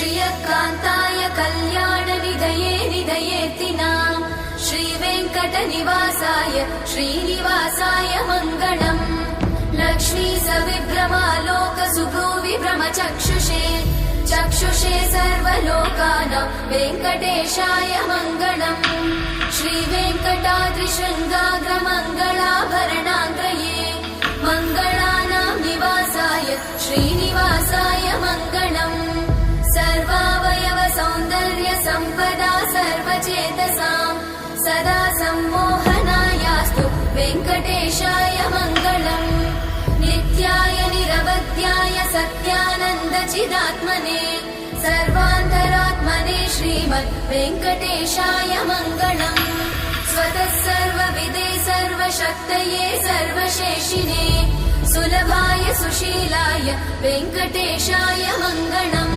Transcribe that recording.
श्रियकान्ताय कल्याणनिधये निधयेतिनाम् श्रीवेङ्कटनिवासाय श्रीनिवासाय मङ्गलम् लक्ष्मी सविभ्रमालोकसुभ्रूविभ्रमचक्षुषे चक्षुषे सर्वलोकानां वेङ्कटेशाय मङ्गलम् श्रीवेङ्कटाद्रिशृङ्गाग्रमङ्गलाभरणाङ्गये मङ्गलानां निवासाय श्रीनिवासाय मङ्गलम् सर्वावयव सौन्दर्य सम्पदा सर्वचेतसां सदा सम्मोहनायास्तु वेङ्कटेशाय मङ्गलम् नित्याय निरवध्याय सत्यानन्दचिदात्मने सर्वान्तरात्मने श्रीमद् वेङ्कटेशाय मङ्गलम् स्वतः सर्वविदे सर्वशक्तये सर्वशेषिने सुलभाय सुशीलाय वेङ्कटेशाय मङ्गलम्